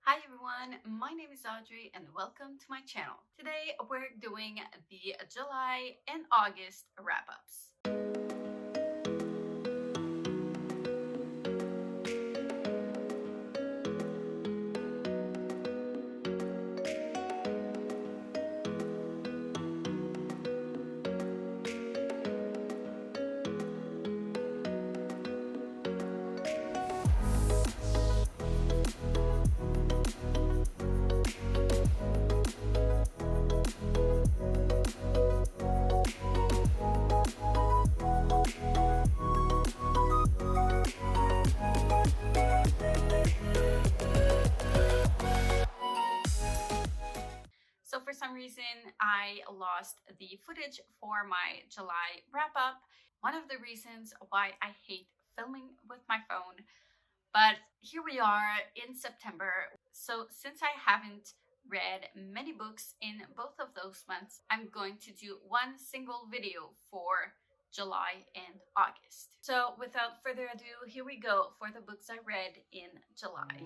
Hi everyone, my name is Audrey and welcome to my channel. Today we're doing the July and August wrap-ups. So for some reason, I lost the footage for my July wrap-up. One of the reasons why I hate filming with my phone. But here we are in September. So since I haven't read many books in both of those months, I'm going to do one single video for July and August. So without further ado, here we go for the books I read in July.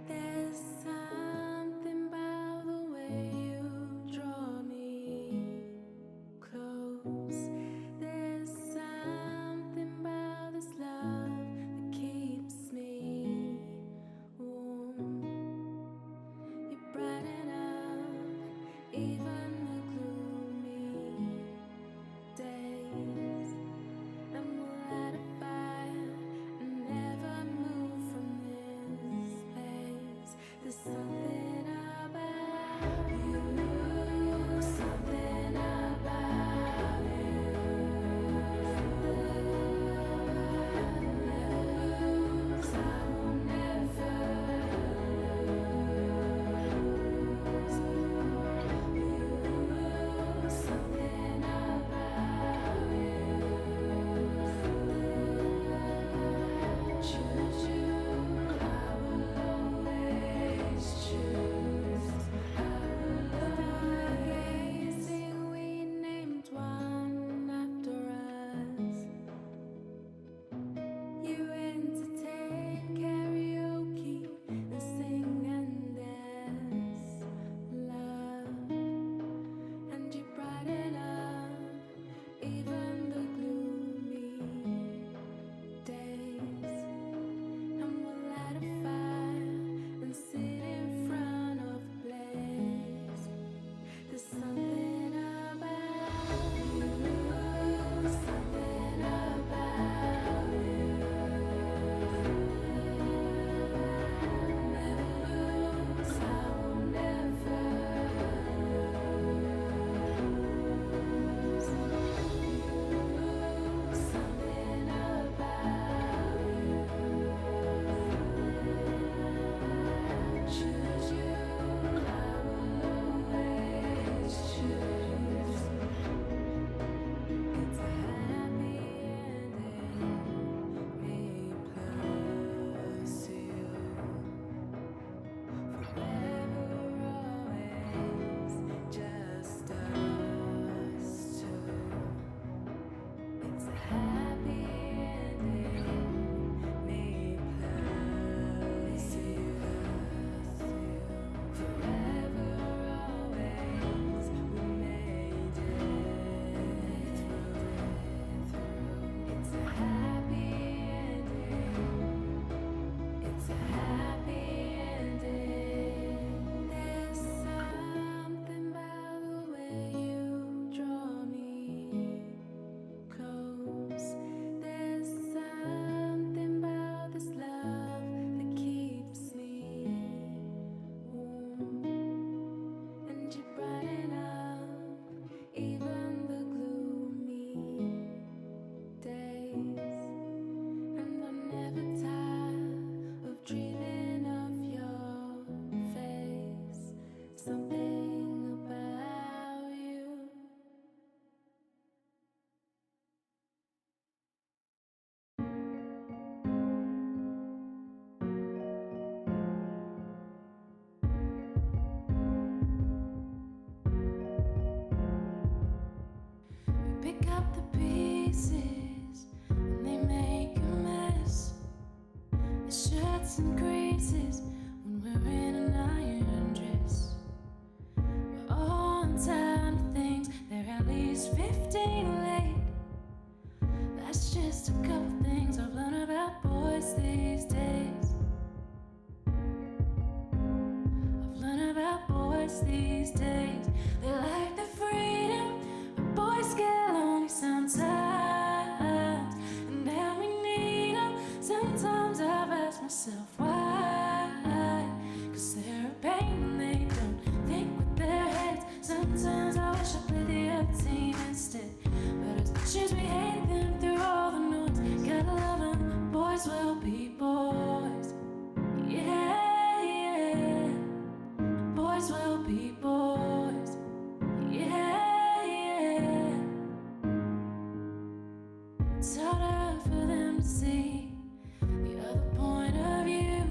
There's something about the way you draw me close. There's something about this love that keeps me warm. You brighten up even the gloomy days. just a couple things I've learned about boys these days. I've learned about boys these days. They like the freedom, but boys get lonely sometimes. And now we need them. Sometimes I've asked myself why. Cause they're a pain when they don't think with their heads. Sometimes I wish I played the other team instead. But as much as we hate them through all the noise, gotta love them, boys will be boys. Yeah, yeah. Boys will be boys. Yeah, yeah. It's harder for them to see the other point of view.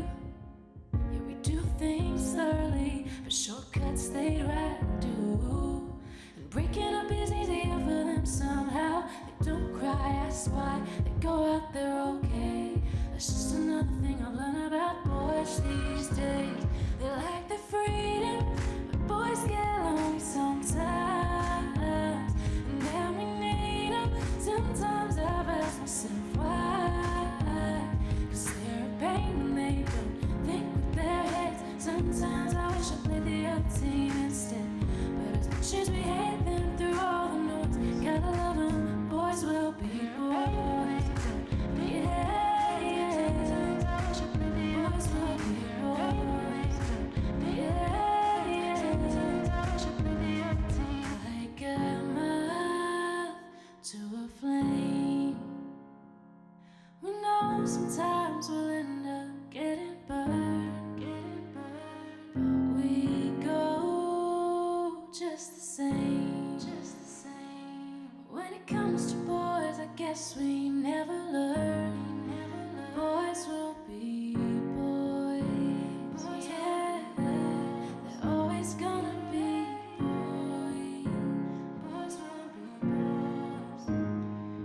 Yeah, we do things thoroughly, but shortcuts they'd rather do. And breaking up is easier for them somehow. They don't cry, ask why, they go out there okay. That's just another thing I've learned about boys these days. They like the freedom, but boys get lonely sometimes. And now we need them. Sometimes I've asked myself why. Cause they're a pain when they don't think with their heads. Sometimes I wish I played the other team instead. But as much as we hate them through all the noise, gotta love them, boys will be boys. Yeah, yeah. Boys will be boys. Yeah, yeah. Like a moth to a flame. We know sometimes we'll end up getting burned, but we go just the same. When it comes to boys, I guess we never learn. Boys will be boys. Yeah, they're always gonna be boys. Boys will be boys.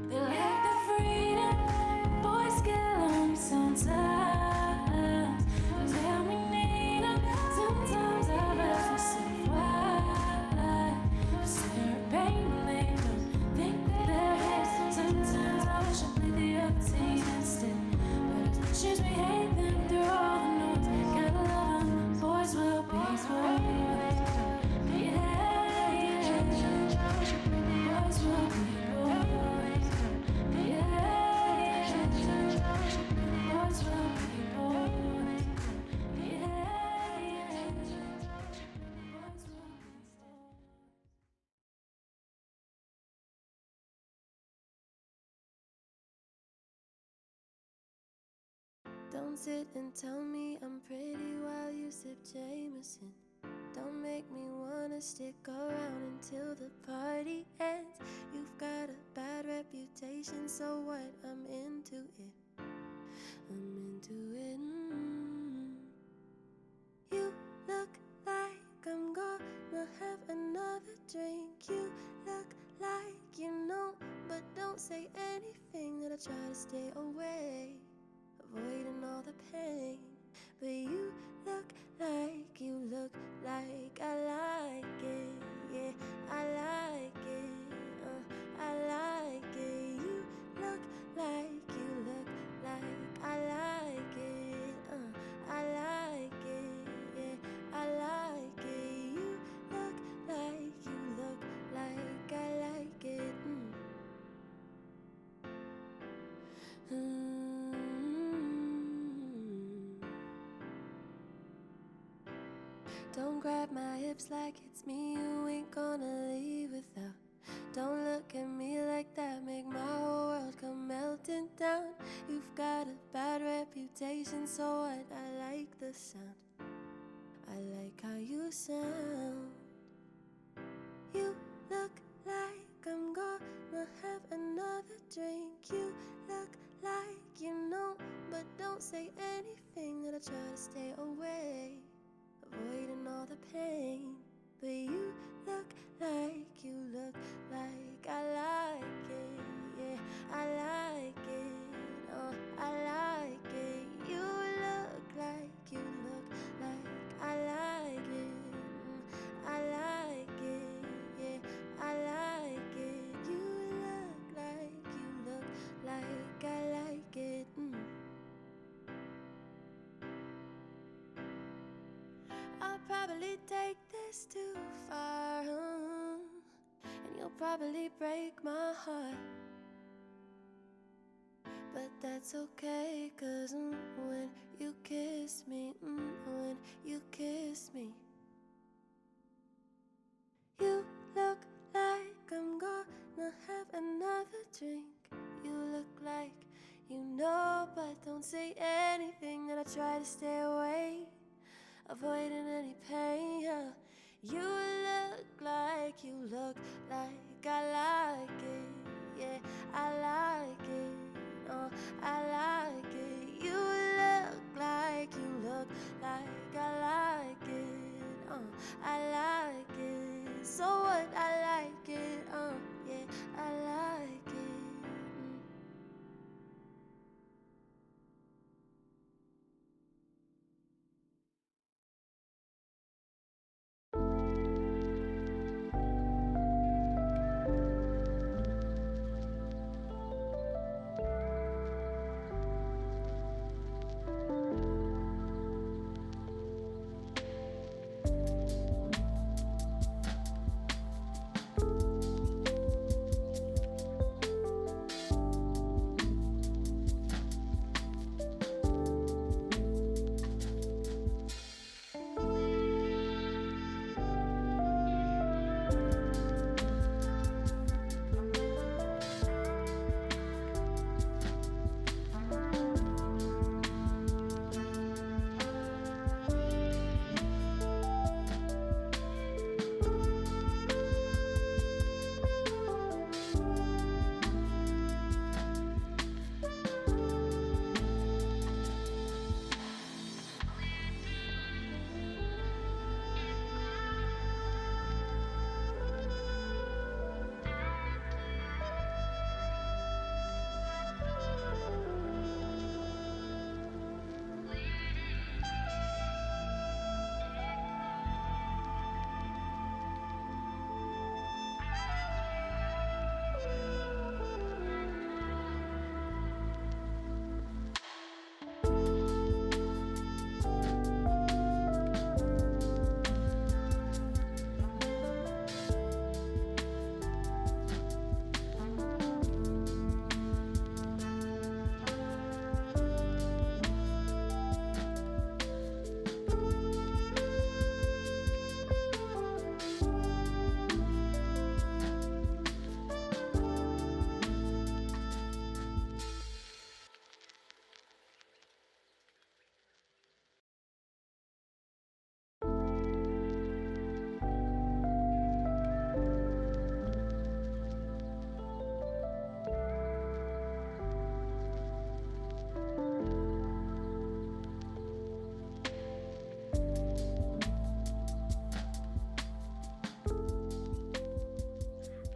They like the freedom, boys get lonely sometimes. But yeah, we need them. Sometimes I've asked myself why. Cause they're a pain when they don't think with their heads. Sometimes I wish I played the other team instead. But as much as we hate them through all the noise, gotta love them, boys will be boys. Yeah, yeah. Boys will be boys. Yeah, yeah. Boys will be boys. Yeah, yeah. Boys will be boys. Don't sit and tell me I'm pretty while you sip Jameson. Don't make me wanna stick around until the party ends. You've got a bad reputation, so what? I'm into it. I'm into it. You look like I'm gonna have another drink. You look like you know, but don't say anything that I try to stay away, avoiding all the pain. But you look like I like it. Yeah, I like it. I like it. You look like I like it. I like it. Yeah, I like it. You look like I like it. Don't grab my hips like it's me you ain't gonna leave without. Don't look at me like that, make my whole world come melting down. You've got a bad reputation, so what? I like the sound. I like how you sound. You look like I'm gonna have another drink. You look like you know, but don't say anything that I try to stay away, avoiding all the pain. But you look like I like it. Yeah, I like it. Oh, I like it. You look like I like it. I like it. Yeah, I like it. You look like is too far, and you'll probably break my heart. But that's okay, 'cause when you kiss me, when you kiss me, you look like I'm gonna have another drink. You look like you know, but don't say anything. And I try to stay away, avoiding any pain. You look like I like it. Yeah, I like it. Oh, I like it. You look like I like it. I like it. So what? I like it. Yeah, I like it.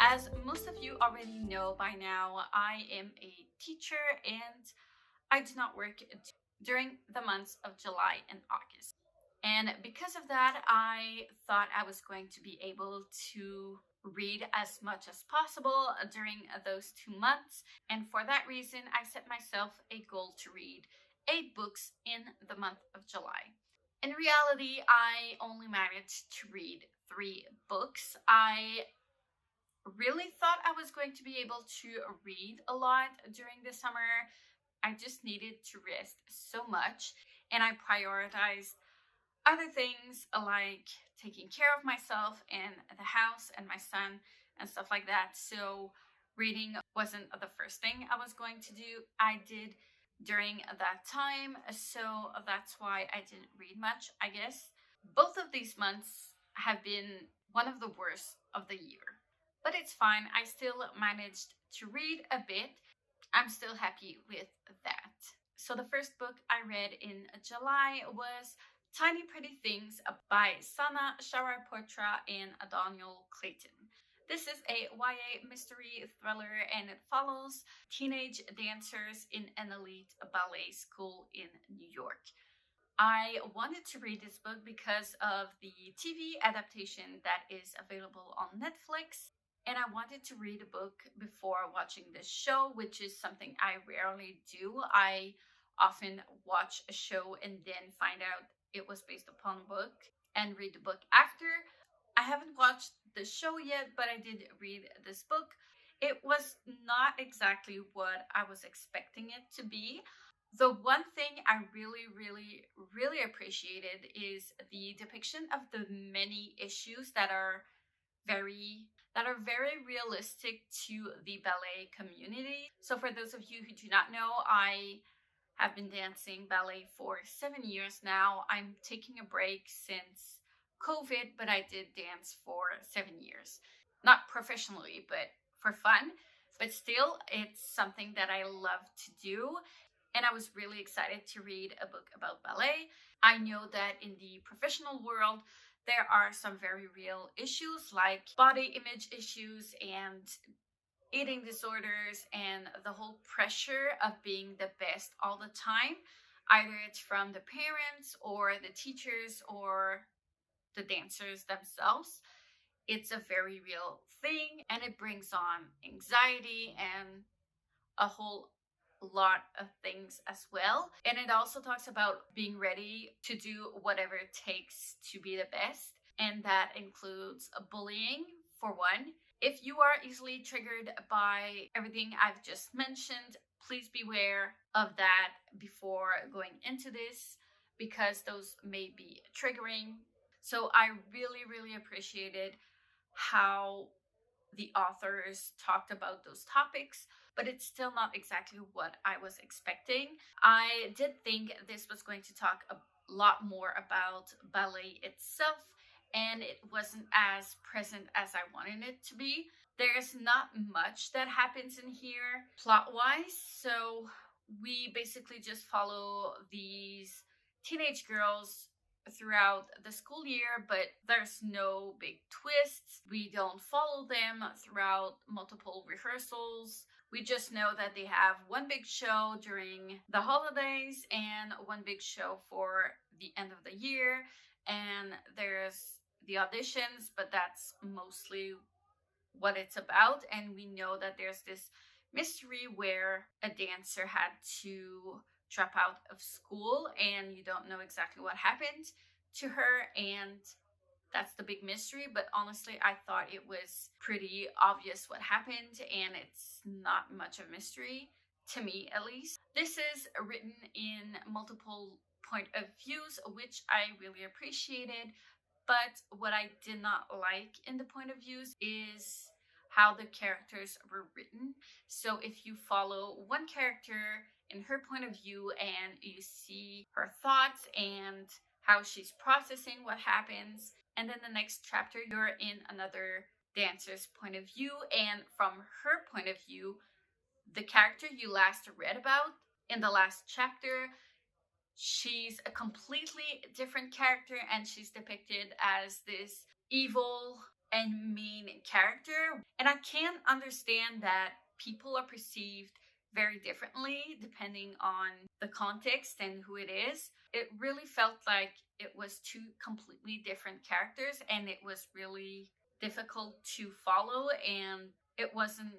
As most of you already know by now, I am a teacher and I do not work during the months of July and August. And because of that, I thought I was going to be able to read as much as possible during those 2 months. And for that reason, I set myself a goal to read 8 books in the month of July. In reality, I only managed to read 3 books. I really thought I was going to be able to read a lot during the summer. I just needed to rest so much, and I prioritized other things like taking care of myself and the house and my son and stuff like that. So, reading wasn't the first thing I was going to do. I did during that time, so that's why I didn't read much, I guess. Both of these months have been one of the worst of the year, but it's fine. I still managed to read a bit. I'm still happy with that. So, the first book I read in July was Tiny Pretty Things by Sana Sharapotra and Daniel Clayton. This is a YA mystery thriller and it follows teenage dancers in an elite ballet school in New York. I wanted to read this book because of the TV adaptation that is available on Netflix. And I wanted to read a book before watching this show, which is something I rarely do. I often watch a show and then find out it was based upon a book and read the book after. I haven't watched the show yet, but I did read this book. It was not exactly what I was expecting it to be. The one thing I really, really, really appreciated is the depiction of the many issues very that are very realistic to the ballet community. So for those of you who do not know, I have been dancing ballet for 7 years now. I'm taking a break since COVID, but I did dance for 7 years. Not professionally, but for fun. But still, it's something that I love to do. And I was really excited to read a book about ballet. I know that in the professional world, there are some very real issues like body image issues and eating disorders and the whole pressure of being the best all the time. Either it's from the parents or the teachers or the dancers themselves. It's a very real thing and it brings on anxiety and a whole lot of things as well. And it also talks about being ready to do whatever it takes to be the best. And that includes bullying, for one. If you are easily triggered by everything I've just mentioned, please beware of that before going into this because those may be triggering. So I really, really appreciated how the authors talked about those topics, but it's still not exactly what I was expecting. I did think this was going to talk a lot more about ballet itself, and it wasn't as present as I wanted it to be. There's not much that happens in here plot wise, so we basically just follow these teenage girls throughout the school year, but there's no big twists. We don't follow them throughout multiple rehearsals. We just know that they have one big show during the holidays and one big show for the end of the year. And there's the auditions, but that's mostly what it's about. And we know that there's this mystery where a dancer had to drop out of school and you don't know exactly what happened to her, and that's the big mystery. But honestly, I thought it was pretty obvious what happened, and it's not much of a mystery to me, at least. This is written in multiple point of views, which I really appreciated. But what I did not like in the point of views is how the characters were written. So if you follow one character in her point of view and you see her thoughts and how she's processing what happens, and then the next chapter you're in another dancer's point of view, and from her point of view, the character you last read about in the last chapter, she's a completely different character and she's depicted as this evil and mean character. And I can understand that people are perceived very differently depending on the context and who it is. It really felt like it was two completely different characters and it was really difficult to follow and it wasn't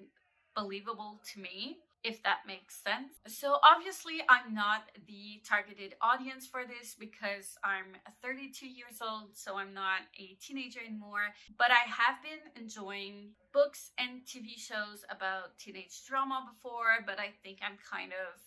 believable to me, if that makes sense. So obviously I'm not the targeted audience for this because I'm 32 years old, so I'm not a teenager anymore. But I have been enjoying books and TV shows about teenage drama before, but I think I'm kind of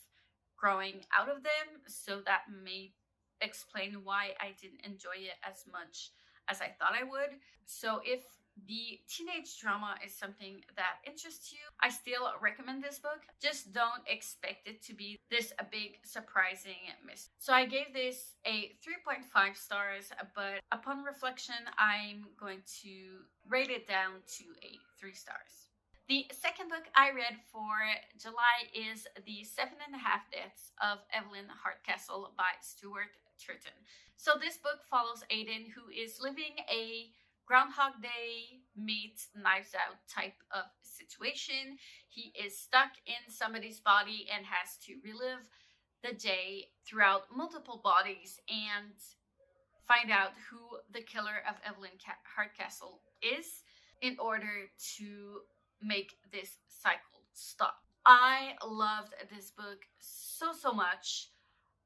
growing out of them, so that may explain why I didn't enjoy it as much as I thought I would. So if the teenage drama is something that interests you, I still recommend this book. Just don't expect it to be this a big surprising miss. So I gave this a 3.5 stars, but upon reflection, I'm going to rate it down to a 3 stars. The second book I read for July is The 7.5 Deaths of Evelyn Hardcastle by Stuart Turton. So this book follows Aiden, who is living a Groundhog Day meets Knives Out type of situation. He is stuck in somebody's body and has to relive the day throughout multiple bodies and find out who the killer of Evelyn Hardcastle is in order to make this cycle stop. I loved this book so much.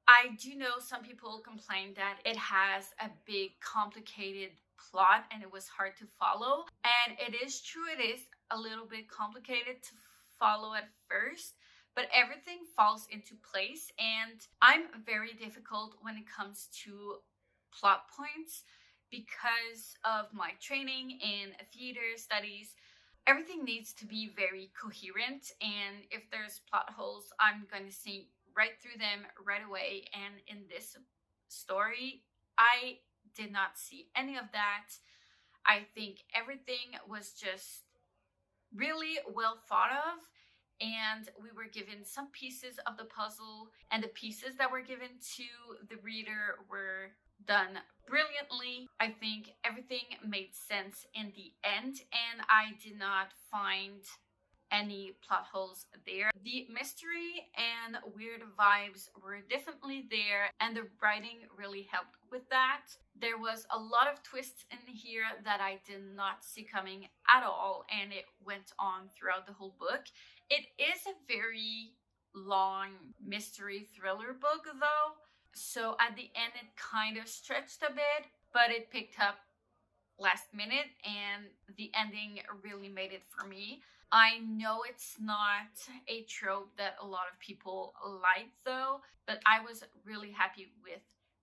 I do know some people complain that it has a big, complicated plot and it was hard to follow. And it is true, it is a little bit complicated to follow at first, but everything falls into place. And I'm very difficult when it comes to plot points because of my training in theater studies. Everything needs to be very coherent, and if there's plot holes, I'm going to see right through them right away. And in this story, I did not see any of that. I think everything was just really well thought of, and we were given some pieces of the puzzle, and the pieces that were given to the reader were done brilliantly. I think everything made sense in the end, and I did not find any plot holes there. The mystery and weird vibes were definitely there, and the writing really helped with that. There was a lot of twists in here that I did not see coming at all, and it went on throughout the whole book. It is a very long mystery thriller book though, so at the end it kind of stretched a bit, but it picked up last minute, and the ending really made it for me. I know it's not a trope that a lot of people like though, but I was really happy with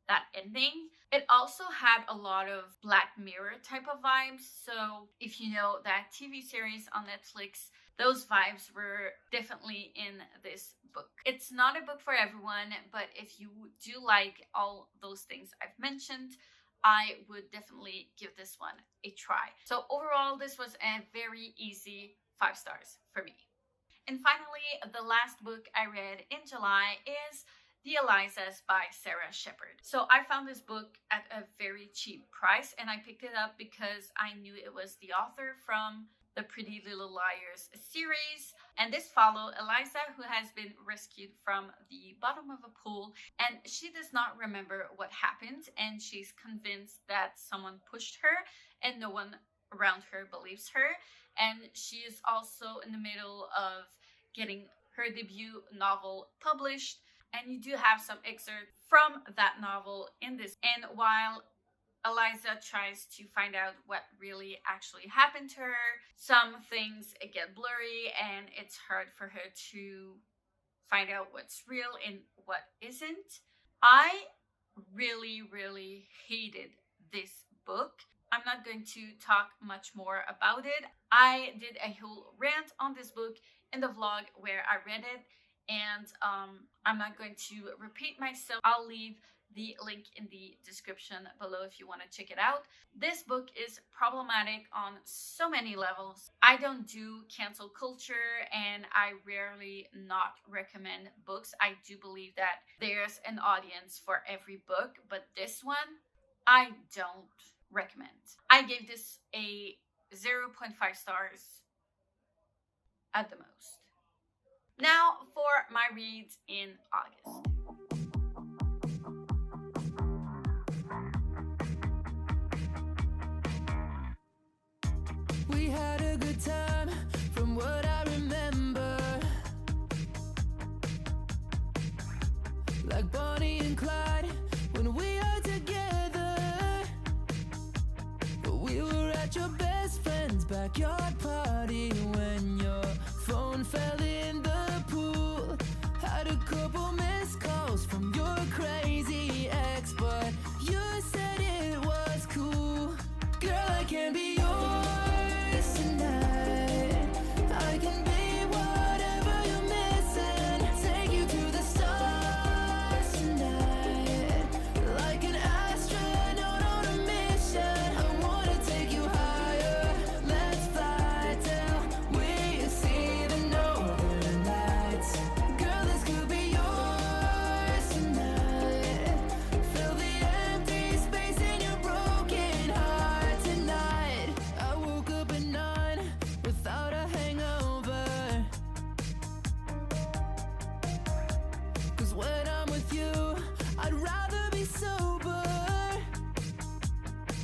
that ending. It also had a lot of Black Mirror type of vibes, so if you know that TV series on Netflix, those vibes were definitely in this book. It's not a book for everyone, but if you do like all those things I've mentioned, I would definitely give this one a try. So overall, this was a very easy 5 stars for me. And finally, the last book I read in July is The Elizas by Sarah Shepard. So I found this book at a very cheap price, and I picked it up because I knew it was the author from the Pretty Little Liars series. And this follows Eliza, who has been rescued from the bottom of a pool, and she does not remember what happened, and she's convinced that someone pushed her and no one around her believes her. And she is also in the middle of getting her debut novel published, and you do have some excerpts from that novel in this. And while Eliza tries to find out what really actually happened to her, some things get blurry, and it's hard for her to find out what's real and what isn't. I really hated this book. I'm not going to talk much more about it. I did a whole rant on this book in the vlog where I read it, and I'm not going to repeat myself. I'll leave the link in the description below if you want to check it out. This book is problematic on so many levels. I don't do cancel culture, and I rarely not recommend books. I do believe that there's an audience for every book, but this one I don't recommend. I gave this a 0.5 stars at the most. Now for my reads in August. We had a good time from what I remember, like Bonnie and Clyde when we are together. But we were at your best friend's backyard party when your phone fell in the pool. Had a couple missed calls from your crazy ex, but you said it was cool. Girl, I can be yours tonight. I can be whatever you're missing. Take you to the stars tonight, like an astronaut on a mission. I wanna take you higher. Let's fly till we see the northern lights. Girl, this could be yours tonight. Fill the empty space in your broken heart tonight. I woke up at 9 without a hangover, 'cause when I'm with you, I'd rather be sober.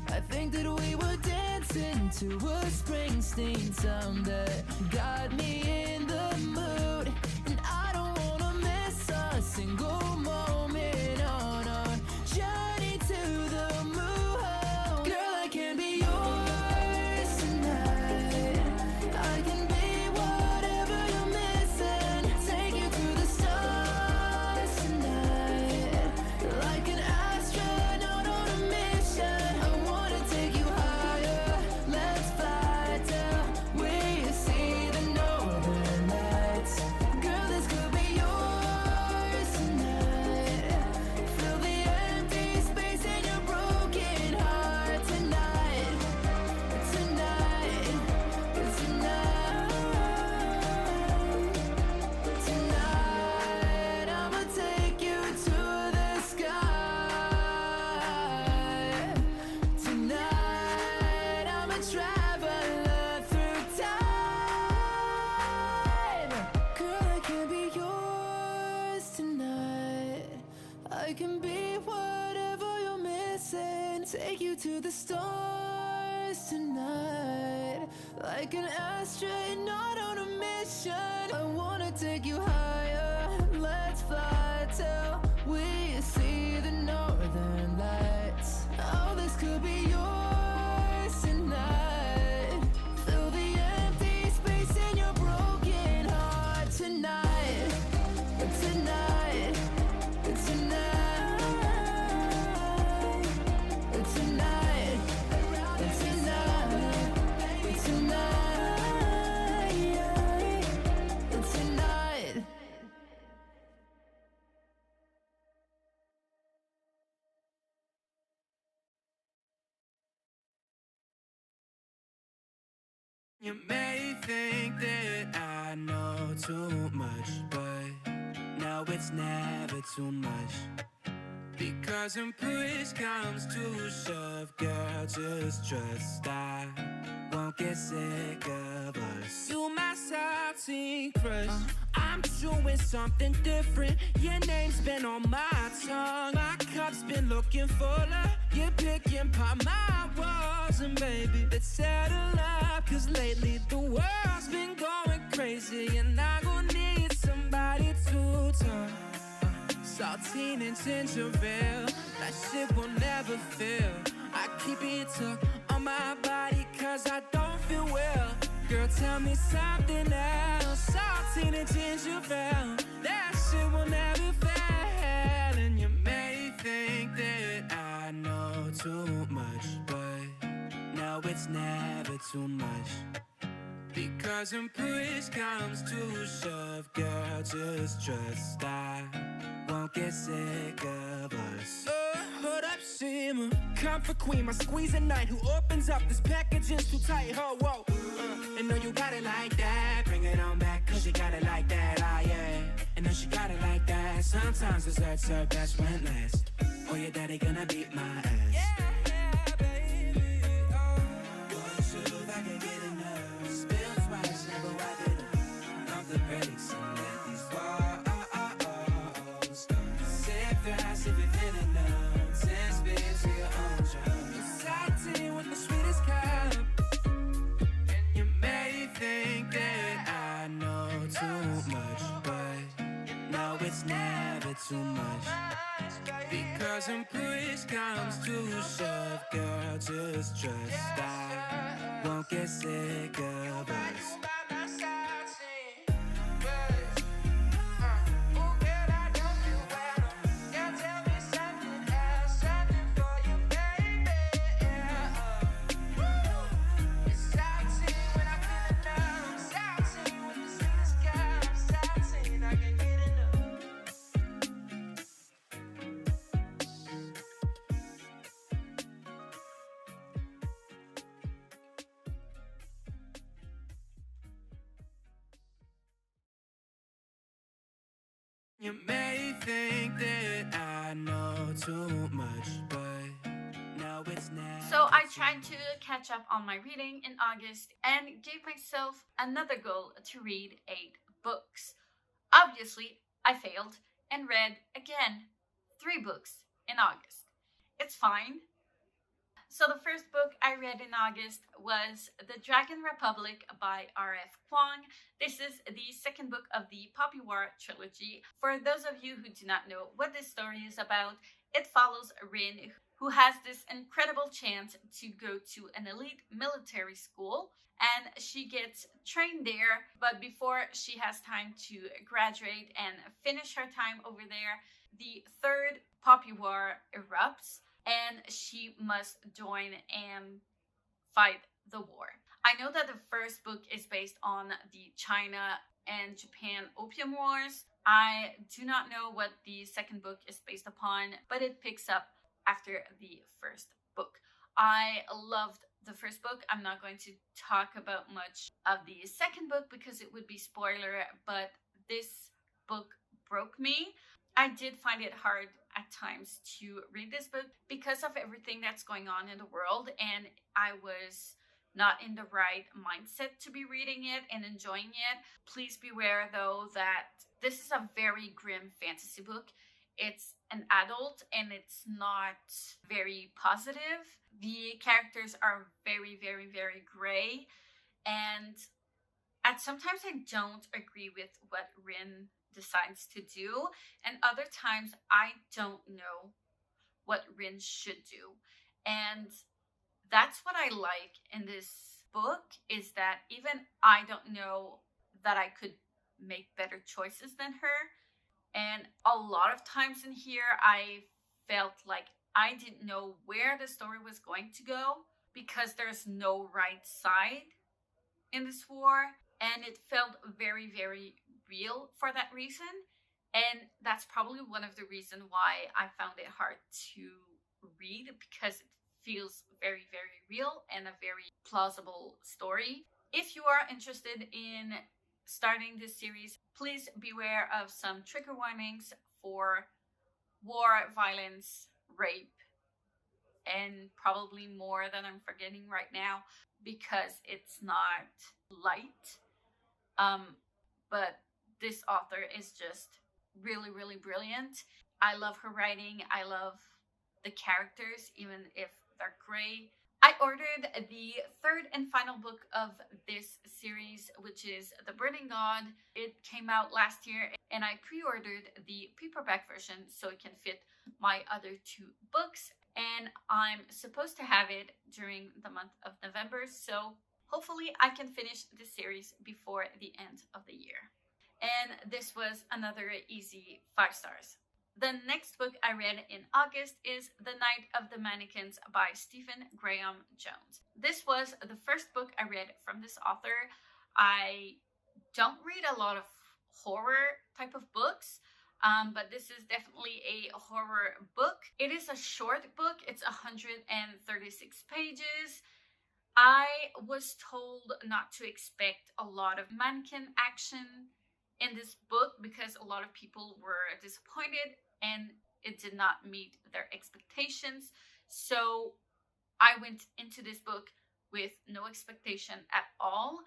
I think that we were dancing to a Springsteen sound that got me in the mood, and I don't wanna miss a single moment on our journey to the moon. Girl, I can be take you to the stars tonight, like an astronaut on a mission. I wanna take you higher, let's fly till we see the northern lights. Oh, this could be yours tonight. Fill the empty space in your broken heart tonight, tonight, tonight, tonight, tonight, tonight. You may think that I know too much, but no, it's never too much. Because when push comes to shove, girl, just trust I won't get sick of us. You my salty crush. I'm doing something different. Your name's been on my tongue. My cup's been looking fuller. You're picking by my walls. And baby, let's settle up. Cause lately the world's been going crazy. And I gon' need somebody to talk. Saltine and ginger ale, that shit will never fail. I keep it tucked on my body cause I don't feel well. Girl, tell me something else. Saltine and ginger ale, that shit will never fail. And you may think that I know too much, but no, it's never too much. Because when push comes to shove, girl, just trust I won't get sick of us. Hold up, Shima, comfort queen, my squeeze at night. Who opens up this packaging's too tight, ho, whoa. And know you got it like that. Bring it on back, cause you got it like that, ah, yeah. And know she got it like that. Sometimes desserts are best when last. Or your daddy gonna beat my ass. Yeah, baby, oh. One shoe if I can get enough. Spill twice, never wipe it up. Off the brakes and let these walls go. Sip fast if you're feeling numb. 10 spins to your own drum. You salty with the sweetest cup. And you may think that I know too much, but no, it's never too much. Because when push comes to shove, girl, just trust I won't get sick of us. You may think that I know too much, but no, it's not. So I tried to catch up on my reading in August and gave myself another goal to read 8 books. Obviously, I failed and read again 3 books in August. It's fine. So the first book I read in August was The Dragon Republic by R.F. Kuang. This is the second book of the Poppy War trilogy. For those of you who do not know what this story is about, it follows Rin, who has this incredible chance to go to an elite military school, and she gets trained there, but before she has time to graduate and finish her time over there, the third Poppy War erupts, and she must join and fight the war. I know that the first book is based on the China and Japan Opium Wars. I do not know what the second book is based upon, but it picks up after the first book. I loved the first book. I'm not going to talk about much of the second book because it would be spoiler, but this book broke me. I did find it hard at times to read this book because of everything that's going on in the world, and I was not in the right mindset to be reading it and enjoying it. Please beware though that this is a very grim fantasy book. it's an adult and it's not very positive. The characters are very, very, very gray, and at sometimes I don't agree with what Rin decides to do, and other times I don't know what Rin should do. And that's what I like in this book, is that even I don't know that I could make better choices than her. And a lot of times in here, I felt like I didn't know where the story was going to go because there's no right side in this war. And it felt very, very real for that reason. And that's probably one of the reasons why I found it hard to read, because it feels very, very real and a very plausible story. If you are interested in starting this series, please beware of some trigger warnings for war, violence, rape, and probably more than I'm forgetting right now, because it's not light. But this author is just really, really brilliant. I love her writing. I love the characters, even if they're gray. I ordered the third and final book of this series, which is The Burning God. It came out last year, and I pre-ordered the paperback version so it can fit my other two books. And I'm supposed to have it during the month of November, so hopefully I can finish this series before the end of the year. And this was another easy 5 stars. The next book I read in August is The Night of the Mannequins by Stephen Graham Jones. This was the first book I read from this author. I don't read a lot of horror type of books, but this is definitely a horror book. It is a short book. It's 136 pages. I was told not to expect a lot of mannequin action in this book because a lot of people were disappointed and it did not meet their expectations. So I went into this book with no expectation at all,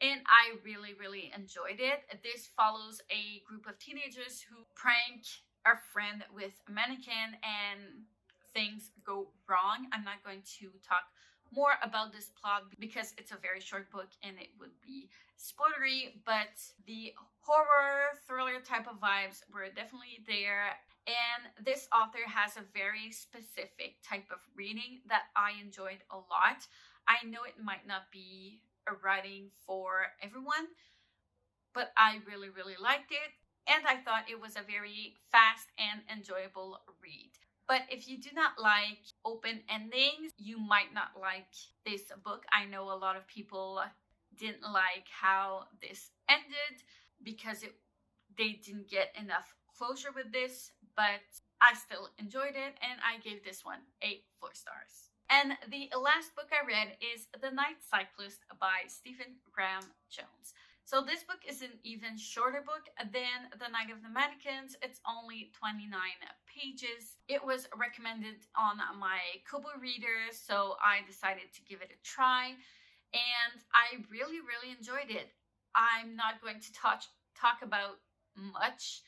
and I really, really enjoyed it. This follows a group of teenagers who prank a friend with a mannequin and things go wrong. I'm not going to talk more about this plot because it's a very short book and it would be spoilery, but the horror thriller type of vibes were definitely there. And this author has a very specific type of reading that I enjoyed a lot. I know it might not be a writing for everyone, but I really, really liked it. And I thought it was a very fast and enjoyable read. But if you do not like open endings, you might not like this book. I know a lot of people didn't like how this ended because they didn't get enough closure with this, but I still enjoyed it and I gave this one 4 stars. And the last book I read is The Night Cyclist by Stephen Graham Jones. So this book is an even shorter book than The Night of the Mannequins. It's only 29 pages. It was recommended on my Kobo reader, so I decided to give it a try. And I really, really enjoyed it. I'm not going to talk about much,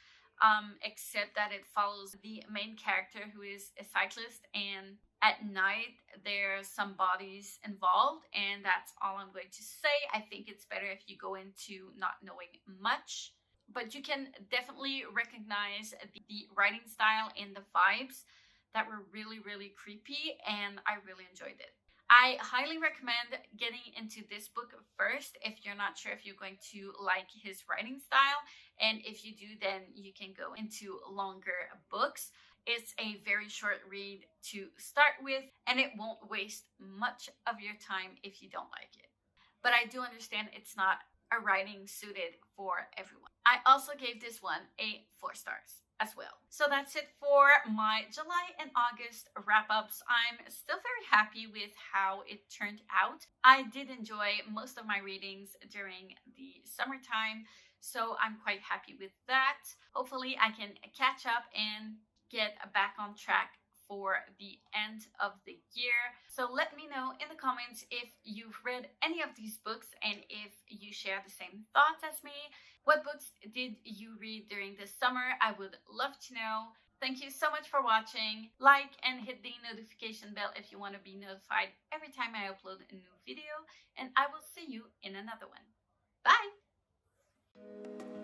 except that it follows the main character who is a cyclist, and at night there's some bodies involved, and that's all I'm going to say. I think it's better if you go into not knowing much, but you can definitely recognize the writing style and the vibes that were really, really creepy, and I really enjoyed it. I highly recommend getting into this book first if you're not sure if you're going to like his writing style. And if you do, then you can go into longer books. It's a very short read to start with, and it won't waste much of your time if you don't like it. But I do understand it's not a writing suited for everyone. I also gave this one 4 stars as well. So that's it for my July and August wrap-ups. I'm still very happy with how it turned out. I did enjoy most of my readings during the summertime, so I'm quite happy with that. Hopefully I can catch up and get back on track for the end of the year. So let me know in the comments if you've read any of these books and if you share the same thoughts as me. What books did you read during the summer? I would love to know. Thank you so much for watching. Like and hit the notification bell if you want to be notified every time I upload a new video. And I will see you in another one. Bye!